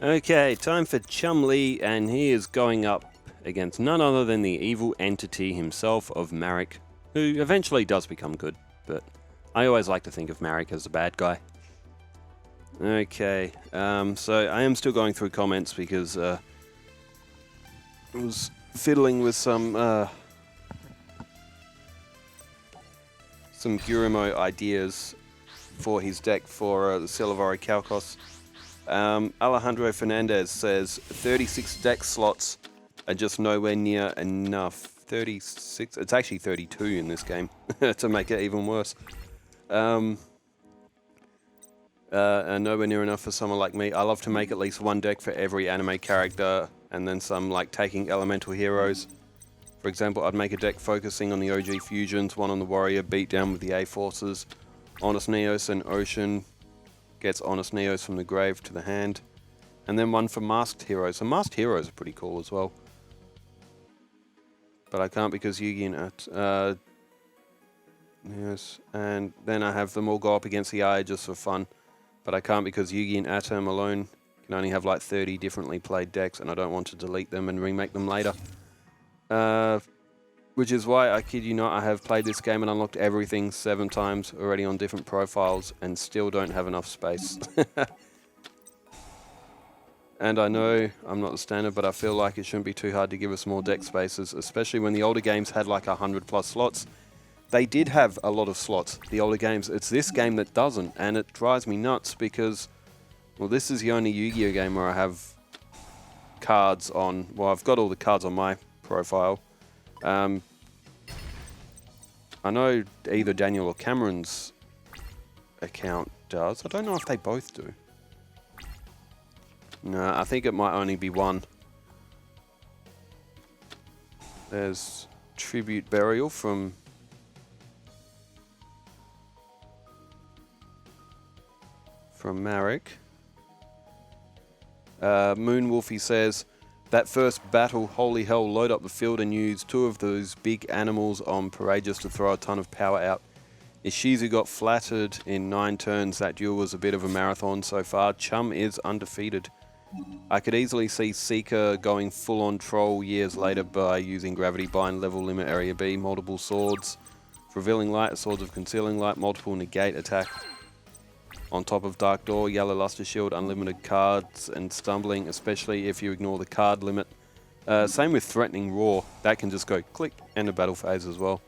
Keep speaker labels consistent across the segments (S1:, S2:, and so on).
S1: Okay, time for Chumley, and he is going up against none other than the evil entity himself of Marik, who eventually does become good, but I always like to think of Marik as a bad guy. Okay, so I am still going through comments because I was fiddling with some Gurumo ideas for his deck for the Silivori Kalkos. Alejandro Fernandez says 36 deck slots are just nowhere near enough. 36, it's actually 32 in this game to make it even worse. And nowhere near enough for someone like me. I love to make at least one deck for every anime character, and then some like taking elemental heroes. For example, I'd make a deck focusing on the OG fusions, one on the warrior, beat down with the A forces, Honest Neos and Ocean gets Honest Neos from the grave to the hand, and then one for masked heroes. So masked heroes are pretty cool as well. But I can't because Yugioh yes, and then I have them all go up against the eye just for fun. But I can't because Yugioh and Atom alone can only have like 30 differently played decks, and I don't want to delete them and remake them later. Which is why, I kid you not, I have played this game and unlocked everything 7 times already on different profiles and still don't have enough space. And I know I'm not the standard, but I feel like it shouldn't be too hard to give us more deck spaces, especially when the older games had like 100 plus slots. They did have a lot of slots, the older games. It's this game that doesn't, and it drives me nuts because, well, this is the only Yu-Gi-Oh game where I have cards on, well, I've got all the cards on my profile. I know either Daniel or Cameron's account does. I don't know if they both do. No, I think it might only be one. There's Tribute Burial from Marik. Moonwolfie says, that first battle, holy hell, load up the field and use 2 of those big animals on parade just to throw a ton of power out. Ishizu got flattered in 9 turns. That duel was a bit of a marathon so far. Chum is undefeated. I could easily see Seeker going full-on troll years later by using Gravity Bind, Level Limit Area B, multiple swords, Revealing Light, Swords of Concealing Light, multiple negate attack. On top of Dark Door, Yellow Luster Shield, unlimited cards, and Stumbling, especially if you ignore the card limit. Same with Threatening Roar. That can just go click, end of battle phase as well.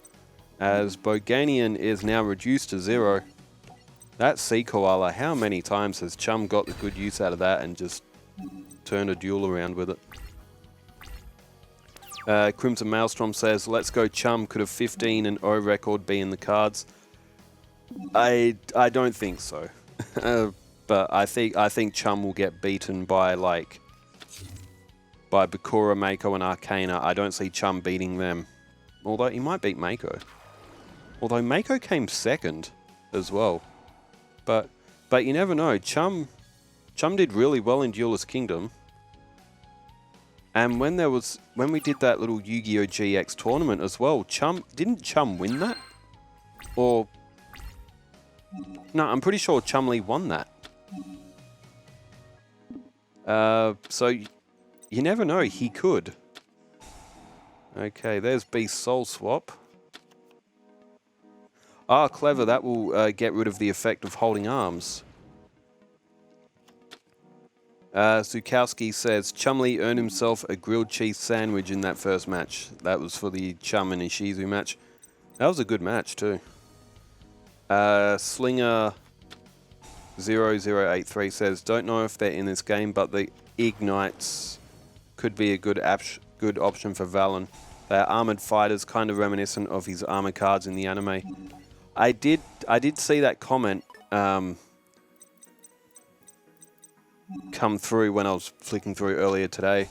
S1: As Boganian is now reduced to 0. That Sea Koala, how many times has Chum got the good use out of that and just turned a duel around with it? Crimson Maelstrom says, let's go Chum, could a 15 and O record be in the cards? I don't think so. But I think Chum will get beaten by Bakura, Mako, and Arcana. I don't see Chum beating them. Although he might beat Mako. Although Mako came second as well. But you never know. Chum did really well in Duelist Kingdom. And when we did that little Yu-Gi-Oh! GX tournament as well, didn't Chum win that? Or no, I'm pretty sure Chumley won that. So you never know, he could. Okay, there's Beast Soul Swap. Ah, clever, that will get rid of the effect of holding arms. Zukowski says, Chumley earned himself a grilled cheese sandwich in that first match. That was for the Chum and Ishizu match. That was a good match too. Slinger 0083 says, don't know if they're in this game, but the Ignites could be a good option for Valen. They are armored fighters, kind of reminiscent of his armor cards in the anime. I did see that comment come through when I was flicking through earlier today.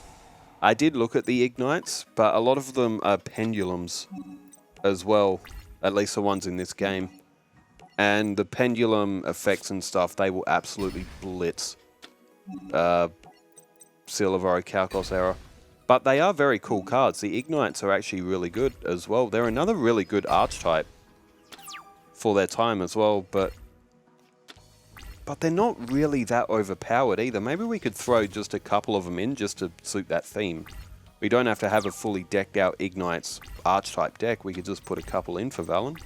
S1: I did look at the Ignites, but a lot of them are pendulums as well, at least the ones in this game. And the pendulum effects and stuff, they will absolutely blitz Silivori Kalkos era. But they are very cool cards. The Ignites are actually really good as well. They're another really good archetype for their time as well, but but they're not really that overpowered either. Maybe we could throw just a couple of them in just to suit that theme. We don't have to have a fully decked out Ignites Archetype deck. We could just put a couple in for Valen.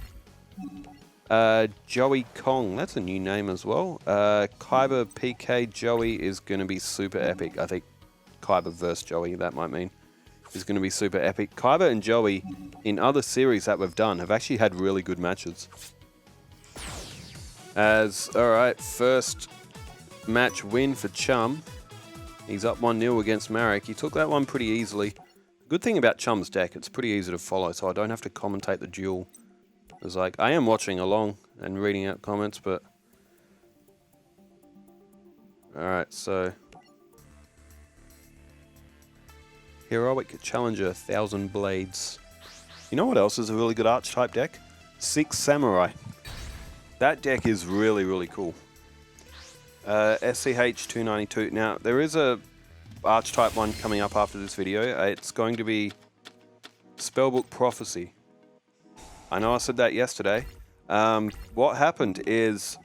S1: Joey Kong, that's a new name as well. Kyber PK Joey is going to be super epic. I think Kyber versus Joey, that might mean, is going to be super epic. Kyber and Joey, in other series that we've done, have actually had really good matches. Alright, first match win for Chum. He's up 1-0 against Marik. He took that one pretty easily. Good thing about Chum's deck, it's pretty easy to follow, so I don't have to commentate the duel. It's like, I am watching along and reading out comments, but... Alright, so... Heroic Challenger, 1000 Blades. You know what else is a really good archetype deck? 6 Samurai. That deck is really, really cool. SCH 292. Now, there is a archetype one coming up after this video. It's going to be Spellbook Prophecy. I know I said that yesterday. What happened is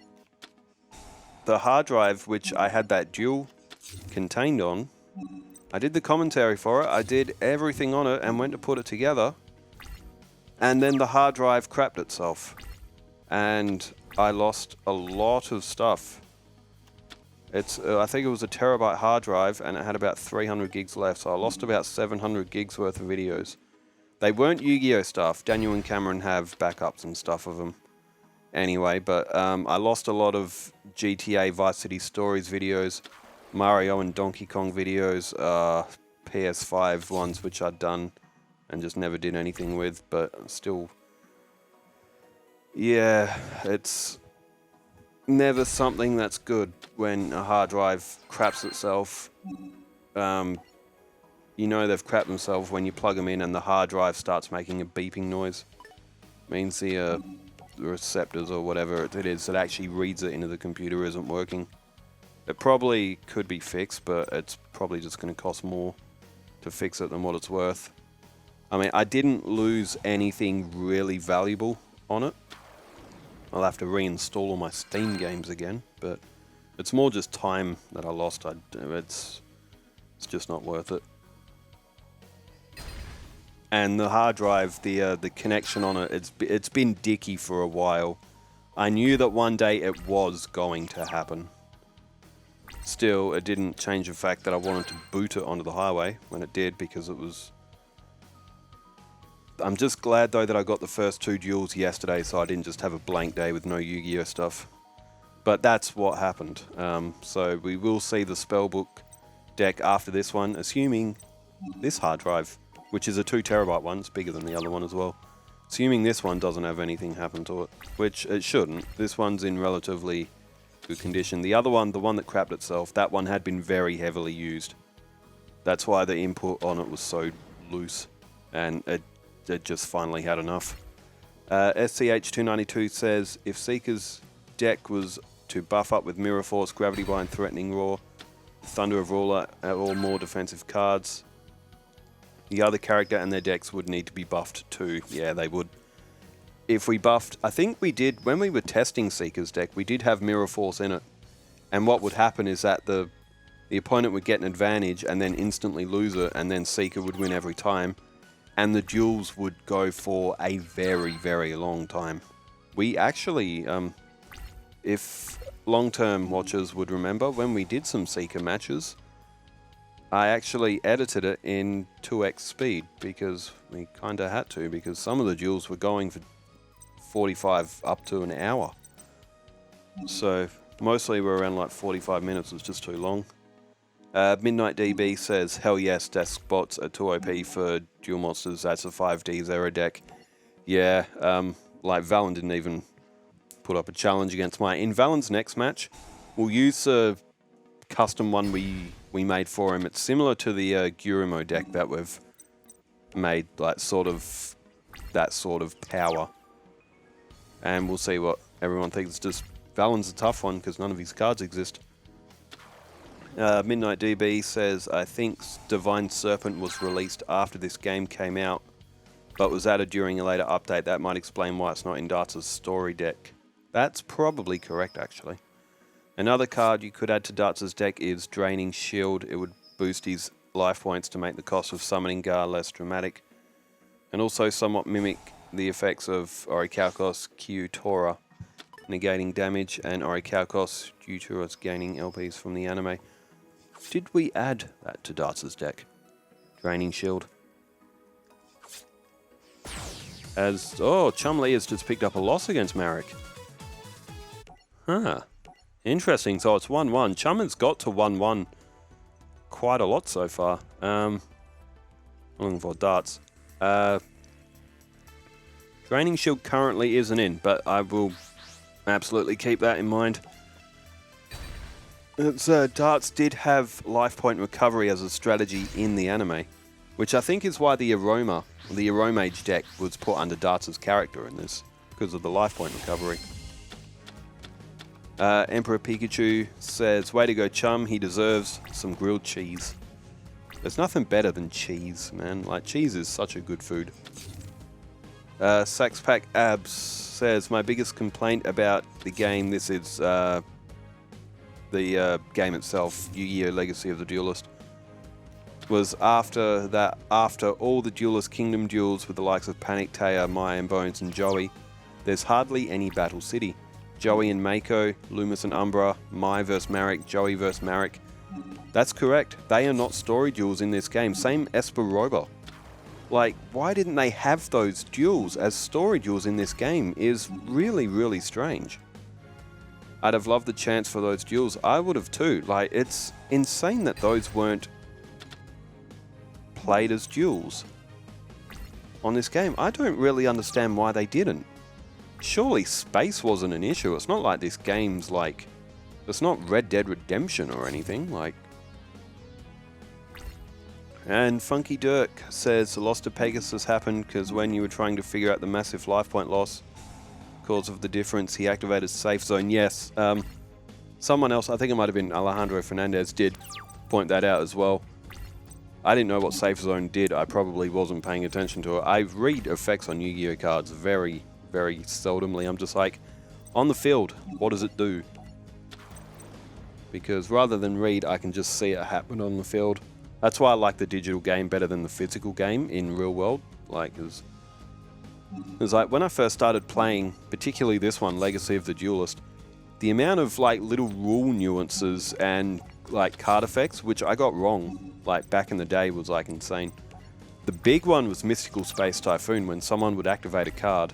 S1: the hard drive, which I had that Duel contained on, I did the commentary for it, I did everything on it and went to put it together, and then the hard drive crapped itself. And I lost a lot of stuff. I think it was a terabyte hard drive and it had about 300 gigs left, so I lost about 700 gigs worth of videos. They weren't Yu-Gi-Oh stuff. Daniel and Cameron have backups and stuff of them. Anyway, but I lost a lot of GTA Vice City Stories videos, Mario and Donkey Kong videos, PS5 ones which I'd done and just never did anything with, but still... Yeah, it's never something that's good when a hard drive craps itself. You know they've crapped themselves when you plug them in and the hard drive starts making a beeping noise. Means the receptors or whatever it is that actually reads it into the computer isn't working. It probably could be fixed, but it's probably just going to cost more to fix it than what it's worth. I mean, I didn't lose anything really valuable on it. I'll have to reinstall all my Steam games again, but it's more just time that I lost. It's just not worth it. And the hard drive, the connection on it, it's been dicky for a while. I knew that one day it was going to happen. Still, it didn't change the fact that I wanted to boot it onto the highway when it did, because it was... I'm just glad though that I got the first 2 duels yesterday, so I didn't just have a blank day with no Yu-Gi-Oh stuff. But that's what happened. So we will see the Spellbook deck after this one, assuming this hard drive, which is a 2 terabyte one, it's bigger than the other one as well. Assuming this one doesn't have anything happen to it, which it shouldn't. This one's in relatively good condition. The other one, the one that crapped itself, that one had been very heavily used. That's why the input on it was so loose, and it just finally had enough. SCH292 says, if Seeker's deck was to buff up with Mirror Force, Gravity Bind, Threatening Roar, Thunder of Ruler, or more defensive cards, the other character and their decks would need to be buffed too. Yeah, they would. If we buffed... I think we did... When we were testing Seeker's deck, we did have Mirror Force in it. And what would happen is that the opponent would get an advantage and then instantly lose it, and then Seeker would win every time. And the duels would go for a very, very long time. We actually... if long-term watchers would remember, when we did some Seeker matches... I actually edited it in 2x speed because we kind of had to, because some of the duels were going for 45 up to an hour. So mostly we're around like 45 minutes, it's just too long. Midnight DB says, hell yes, desk bots are too OP for dual monsters, that's a 5D Zero deck. Yeah, like Valen didn't even put up a challenge against mine. In Valen's next match, we'll use a custom one we made for him. It's similar to the Gurumo deck that we've made, like sort of that sort of power. And we'll see what everyone thinks. Just Valen's a tough one because none of his cards exist. Midnight DB says, I think Divine Serpent was released after this game came out, but was added during a later update. That might explain why it's not in Darts' story deck. That's probably correct, actually. Another card you could add to Darts' deck is Draining Shield. It would boost his life points to make the cost of summoning Gar less dramatic, and also somewhat mimic the effects of Orichalcos Kyutora, negating damage, and Orichalcos Kyutora's gaining LPs from the anime. Did we add that to Darts' deck? Draining Shield. Chumley has just picked up a loss against Marik. Huh. Interesting. So it's 1-1. Chum has got to 1-1 quite a lot so far. I'm looking for Darts. Draining Shield currently isn't in, but I will absolutely keep that in mind. Darts did have life point recovery as a strategy in the anime, which I think is why the Aromage deck was put under Darts' character in this, because of the life point recovery. Emperor Pikachu says, way to go Chum, he deserves some grilled cheese. There's nothing better than cheese, man. Like, cheese is such a good food. Saxpack Abs says, my biggest complaint about the game, this is the game itself, Yu-Gi-Oh! Legacy of the Duelist, was after all the Duelist Kingdom duels with the likes of Panic, Taya, Maya and Bones and Joey, there's hardly any Battle City. Joey and Mako, Loomis and Umbra, Mai vs Marik, Joey vs Marik. That's correct. They are not story duels in this game. Same Esperoba. Like, why didn't they have those duels as story duels in this game is really, really strange. I'd have loved the chance for those duels. I would have too. Like, it's insane that those weren't played as duels on this game. I don't really understand why they didn't. Surely space wasn't an issue. It's not like this game's like... It's not Red Dead Redemption or anything, like... And Funky Dirk says the loss to Pegasus happened because when you were trying to figure out the massive life point loss cause of the difference, he activated Safe Zone. Yes, someone else, I think it might have been Alejandro Fernandez, did point that out as well. I didn't know what Safe Zone did. I probably wasn't paying attention to it. I read effects on Yu-Gi-Oh cards very, very seldomly. I'm just like, on the field, what does it do? Because rather than read, I can just see it happen on the field. That's why I like the digital game better than the physical game in real world. Like, it's like when I first started playing, particularly this one, Legacy of the Duelist, the amount of like little rule nuances and like card effects, which I got wrong, like back in the day, was like insane. The big one was Mystical Space Typhoon. When someone would activate a card,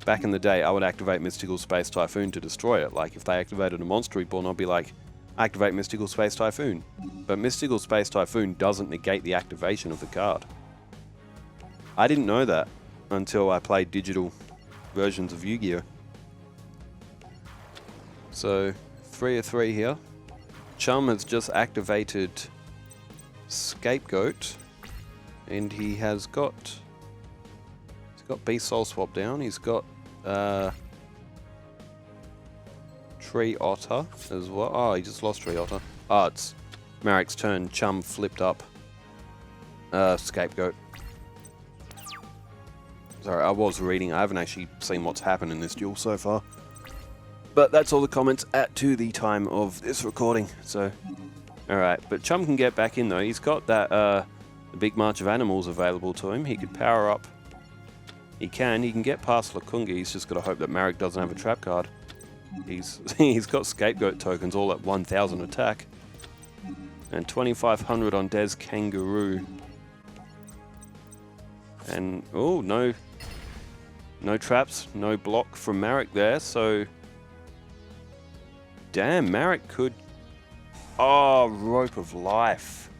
S1: back in the day, I would activate Mystical Space Typhoon to destroy it. Like if they activated a Monster Reborn, I'd be like, activate Mystical Space Typhoon. But Mystical Space Typhoon doesn't negate the activation of the card. I didn't know that until I played digital versions of Yu-Gi-Oh! So, 3 of 3 here. Chum has just activated Scapegoat, and he has got... He's got Beast Soul Swap down, he's got... Tree Otter as well. Oh, he just lost Tree Otter. Oh, it's Marik's turn. Chum flipped up Scapegoat. Sorry, I was reading. I haven't actually seen what's happened in this duel so far. But that's all the comments to the time of this recording. So, alright. But Chum can get back in though. He's got that the big March of Animals available to him. He could power up. He can get past Lakunga. He's just got to hope that Marik doesn't have a trap card. He's got Scapegoat tokens all at 1000 attack. And 2500 on Des Kangaroo. And, oh, no traps, no block from Marik there, so... Damn, Marik could... Oh, Rope of Life.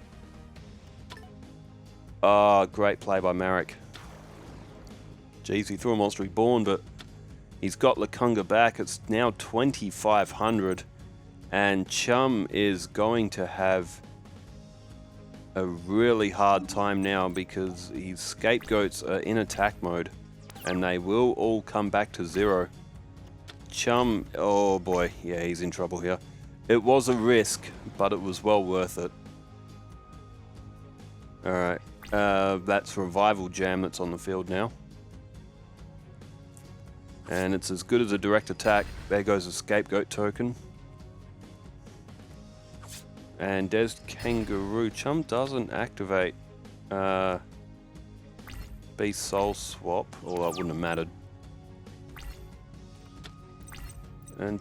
S1: Oh, great play by Marik. Jeez, he threw a Monster Reborn, but... He's got Lakunga back. It's now 2500. And Chum is going to have a really hard time now because his Scapegoats are in attack mode. And they will all come back to 0. Chum, oh boy, yeah, he's in trouble here. It was a risk, but it was well worth it. Alright, that's Revival Jam that's on the field now. And it's as good as a direct attack. There goes a Scapegoat token. And there's Kangaroo. Chum doesn't activate Beast Soul Swap, or that wouldn't have mattered. And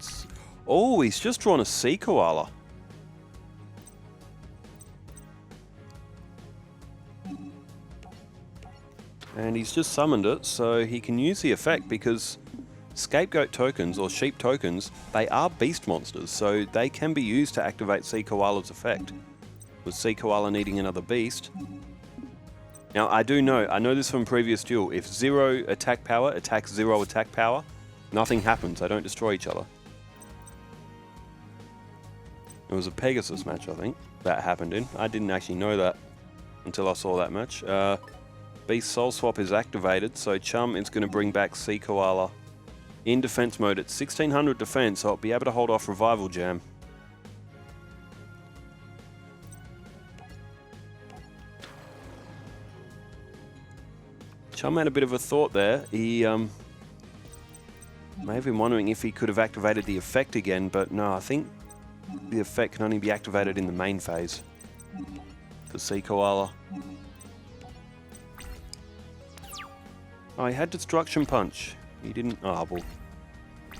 S1: oh, he's just drawn a Sea Koala. And he's just summoned it, so he can use the effect because Scapegoat tokens, or sheep tokens, they are beast monsters, so they can be used to activate Sea Koala's effect. With Sea Koala needing another beast. Now, I know this from previous Duel, if 0 attack power attacks 0 attack power, nothing happens, they don't destroy each other. It was a Pegasus match, I think, that happened in. I didn't actually know that until I saw that match. Beast Soul Swap is activated, so Chum is going to bring back Sea Koala in defense mode at 1600 defense, so I'll be able to hold off Revival Jam. Chum had a bit of a thought there. He may have been wondering if he could have activated the effect again, but no, I think the effect can only be activated in the main phase. The Sea Koala. Oh, he had Destruction Punch. He didn't... Oh, well.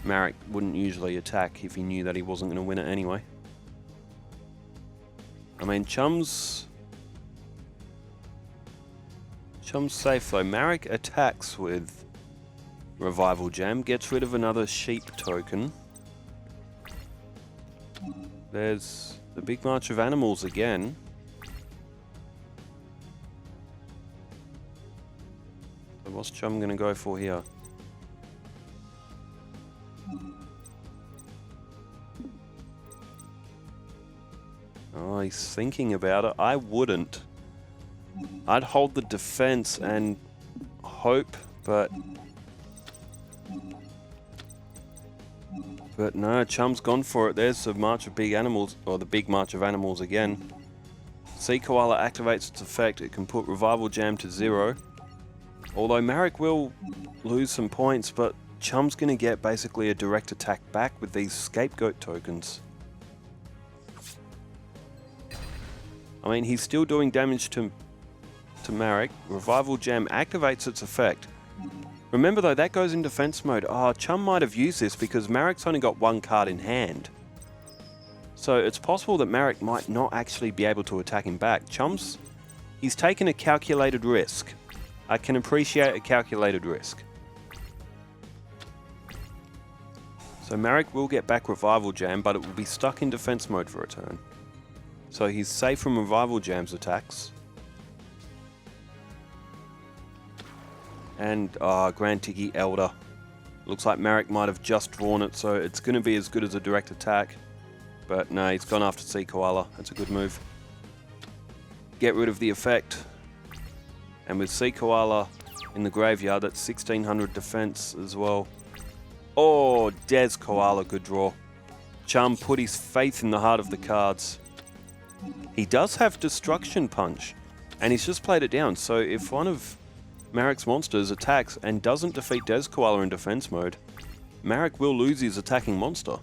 S1: Marik wouldn't usually attack if he knew that he wasn't going to win it anyway. I mean, Chum's safe though. Marik attacks with Revival Jam, gets rid of another sheep token. There's the Big March of Animals again. So what's Chum going to go for here? Oh, he's thinking about it. I wouldn't. I'd hold the defense and hope, but no, Chum's gone for it. There's the March of Big Animals, or the Big March of Animals again. Sea Koala activates its effect. It can put Revival Jam to 0. Although Marik will lose some points, but Chum's going to get basically a direct attack back with these Scapegoat tokens. I mean, he's still doing damage to Marik. Revival Jam activates its effect. Remember though, that goes in defense mode. Oh, Chum might have used this because Marik's only got one card in hand. So it's possible that Marik might not actually be able to attack him back. He's taken a calculated risk. I can appreciate a calculated risk. So Marik will get back Revival Jam, but it will be stuck in defense mode for a turn. So he's safe from Revival Jam's attacks. And Grand Tiki Elder. Looks like Marik might have just drawn it, so it's going to be as good as a direct attack. But no, he's gone after Sea Koala. That's a good move. Get rid of the effect. And with Sea Koala in the graveyard, that's 1600 defense as well. Oh, Des Koala, good draw. Chum put his faith in the heart of the cards. He does have Destruction Punch, and he's just played it down, so if one of Marik's monsters attacks and doesn't defeat Des Koala in defense mode, Marik will lose his attacking monster.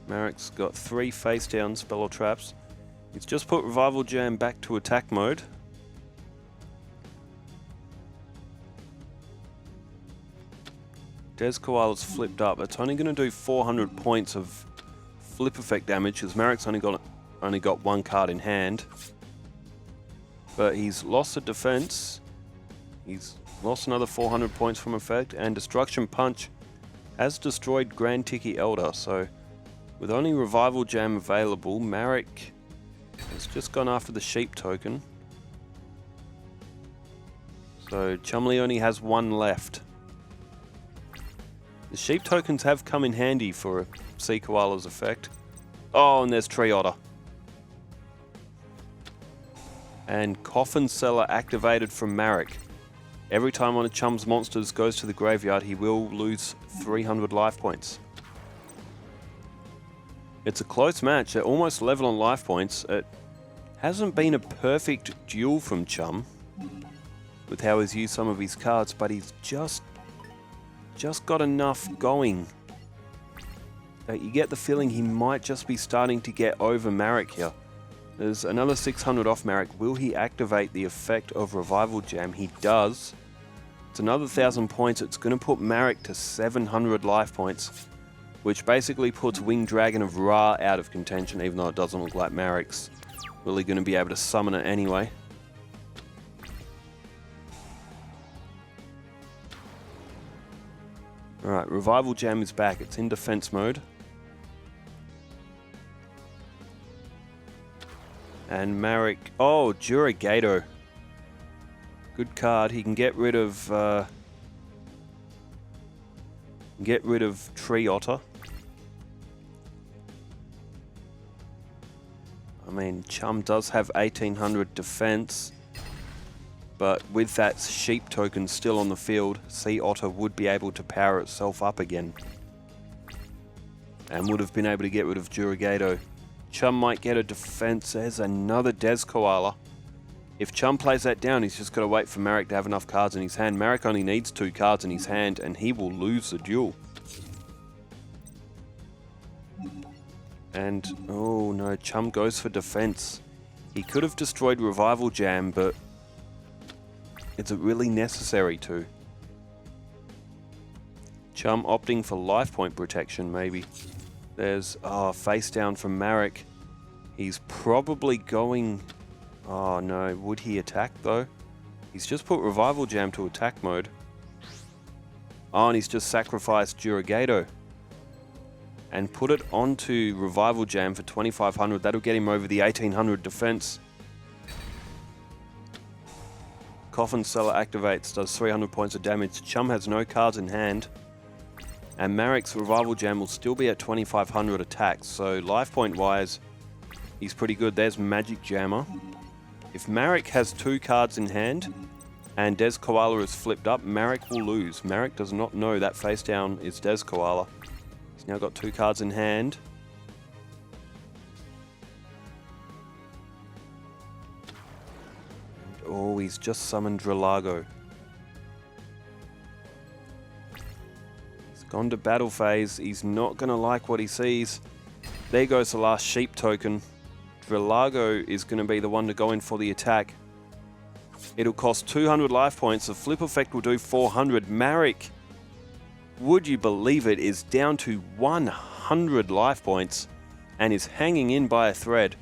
S1: Marik's got 3 face down spell or traps. He's just put Revival Jam back to attack mode. Des Koala's flipped up. It's only going to do 400 points of flip effect damage because Marik's only got one card in hand. But he's lost the defense. He's lost another 400 points from effect, and Destruction Punch has destroyed Grand Tiki Elder. So with only Revival Jam available, Marik has just gone after the sheep token. So Chumley only has one left. The sheep tokens have come in handy for Sea Koala's effect. Oh, and there's Tree Otter. And Coffin Seller activated from Marik. Every time one of Chum's monsters goes to the graveyard, he will lose 300 life points. It's a close match. They're almost level on life points. It hasn't been a perfect duel from Chum with how he's used some of his cards, but he's just just got enough going that you get the feeling he might just be starting to get over Marik here. There's another 600 off Marik. Will he activate the effect of Revival Jam? He does. It's another 1,000 points. It's going to put Marik to 700 life points, which basically puts Winged Dragon of Ra out of contention, even though it doesn't look like Marik's really going to be able to summon it anyway. Alright, Revival Jam is back. It's in defense mode. And Marik... Oh, Jurigato. Good card. He can get rid of Tree Otter. I mean, Chum does have 1800 defense, but with that sheep token still on the field, Sea Otter would be able to power itself up again. And would have been able to get rid of Jurigato. Chum might get a defense. There's another Des Koala. If Chum plays that down, he's just got to wait for Marik to have enough cards in his hand. Marik only needs 2 cards in his hand, and he will lose the duel. And, oh no, Chum goes for defense. He could have destroyed Revival Jam, but is it really necessary to? Chum opting for life point protection, maybe. There's, face down from Marik. He's probably going... Oh no, would he attack though? He's just put Revival Jam to attack mode. Oh, and he's just sacrificed Jurigato. And put it onto Revival Jam for 2500. That'll get him over the 1800 defense. Coffin Cellar activates, does 300 points of damage. Chum has no cards in hand. And Marik's Revival Jam will still be at 2500 attacks. So life point wise, he's pretty good. There's Magic Jammer. If Marik has 2 cards in hand and Des Koala is flipped up, Marik will lose. Marik does not know that face down is Des Koala. He's now got 2 cards in hand. And, oh, he's just summoned Drillago. He's gone to battle phase. He's not going to like what he sees. There goes the last sheep token. Drillago is going to be the one to go in for the attack. It'll cost 200 life points. The flip effect will do 400. Marik, would you believe it, is down to 100 life points and is hanging in by a thread.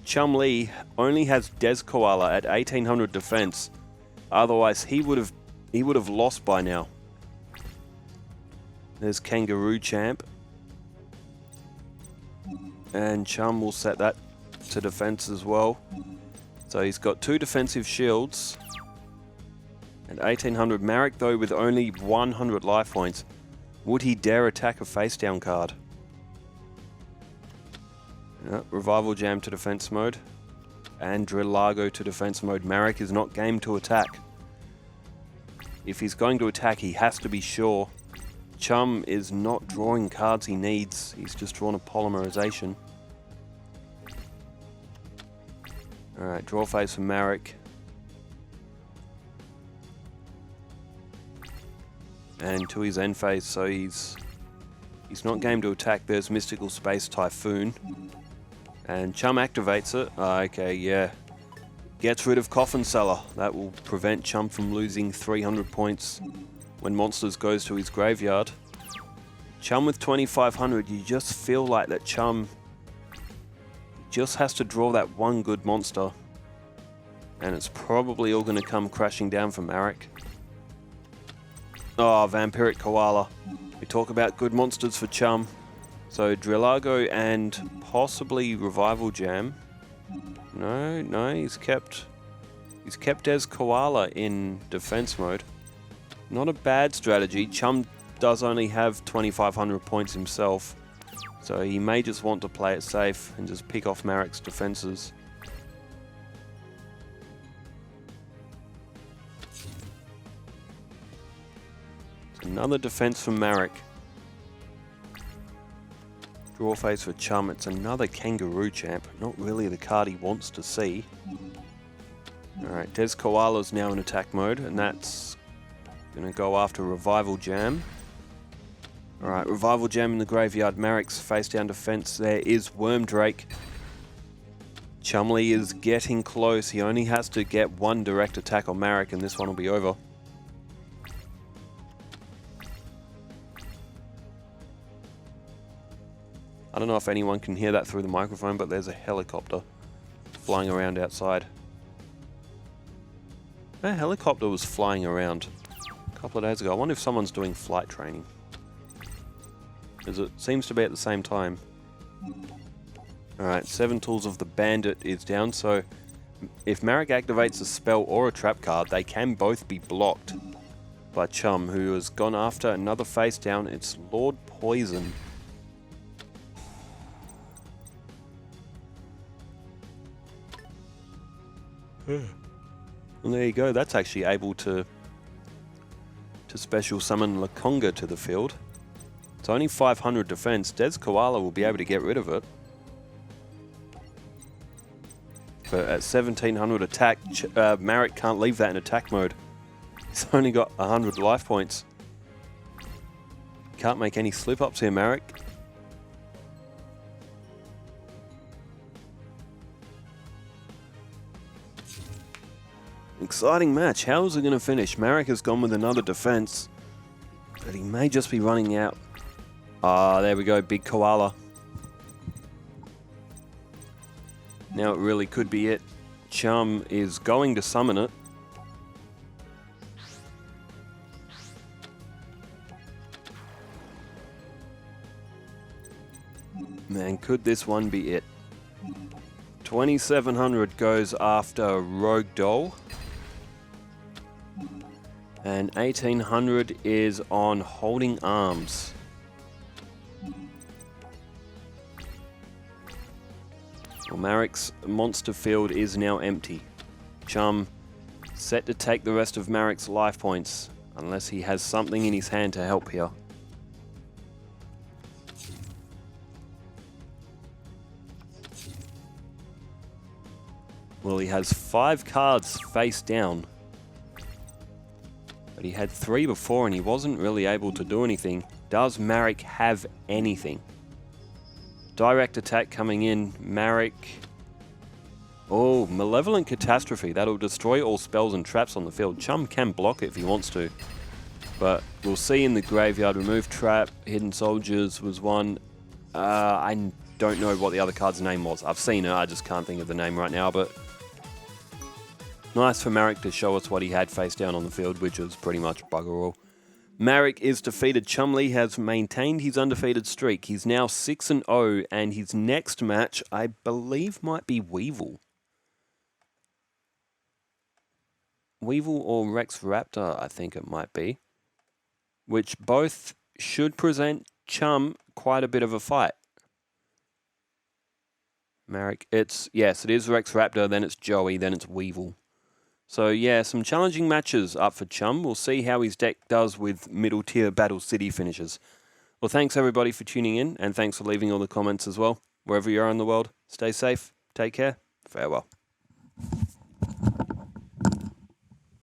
S1: Chumley only has Des Koala at 1800 defense. Otherwise, he would have lost by now. There's Kangaroo Champ. And Chum will set that to defense as well. So he's got 2 defensive shields and 1800. Marik though with only 100 life points. Would he dare attack a face down card? Revival Jam to defense mode and Drillago to defense mode. Marik is not game to attack. If he's going to attack, he has to be sure. Chum is not drawing cards he needs. He's just drawn a polymerization. Alright, draw phase for Marik. And to his end phase, so he's not game to attack. There's Mystical Space Typhoon. And Chum activates it. Okay, yeah. Gets rid of Coffin Cellar. That will prevent Chum from losing 300 points when Monsters goes to his graveyard. Chum with 2500, you just feel like that Chum just has to draw that one good monster. And it's probably all going to come crashing down for Marik. Oh, Vampiric Koala. We talk about good monsters for Chum. So Drillago and possibly Revival Jam. No, he's kept Des Koala in defense mode. Not a bad strategy. Chum does only have 2500 points himself. So he may just want to play it safe and just pick off Marik's defenses. Another defense from Marik. Draw phase for Chum. It's another Kangaroo Champ. Not really the card he wants to see. Alright, Des Koala's now in attack mode, and that's going to go after Revival Jam. Alright, Revival Gem in the graveyard. Marik's face down defense. There is Wormdrake. Chumley is getting close. He only has to get one direct attack on Marik and this one will be over. I don't know if anyone can hear that through the microphone, but there's a helicopter flying around outside. A helicopter was flying around a couple of days ago. I wonder if someone's doing flight training, as it seems to be at the same time. Alright, 7 Tools of the Bandit is down, so if Marik activates a spell or a trap card, they can both be blocked by Chum, who has gone after another face down. It's Lord Poison. Well, there you go. That's actually able to special summon Lakonga to the field. It's only 500 defense. Des Koala will be able to get rid of it. But at 1700 attack, Marik can't leave that in attack mode. He's only got 100 life points. Can't make any slip-ups here, Marik. Exciting match. How is it going to finish? Marik has gone with another defense, but he may just be running out. Ah, there we go. Big Koala. Now it really could be it. Chum is going to summon it. Man, could this one be it? 2700 goes after Rogue Doll. And 1800 is on Holding Arms. Well, Marik's monster field is now empty. Chum set to take the rest of Marik's life points, unless he has something in his hand to help here. Well, he has 5 cards face down. But he had 3 before and he wasn't really able to do anything. Does Marik have anything? Direct attack coming in. Marik. Oh, Malevolent Catastrophe. That'll destroy all spells and traps on the field. Chum can block it if he wants to. But we'll see in the graveyard. Remove Trap. Hidden Soldiers was one. I don't know what the other card's name was. I've seen it. I just can't think of the name right now. But nice for Marik to show us what he had face down on the field, which was pretty much bugger all. Marik is defeated. Chumley has maintained his undefeated streak. He's now 6-0, and his next match, I believe, might be Weevil. Weevil or Rex Raptor, I think it might be. Which both should present Chum quite a bit of a fight. Marik, yes, it is Rex Raptor, then it's Joey, then it's Weevil. So yeah, some challenging matches up for Chum. We'll see how his deck does with middle tier Battle City finishes. Well, thanks everybody for tuning in, and thanks for leaving all the comments as well. Wherever you are in the world, stay safe, take care, farewell.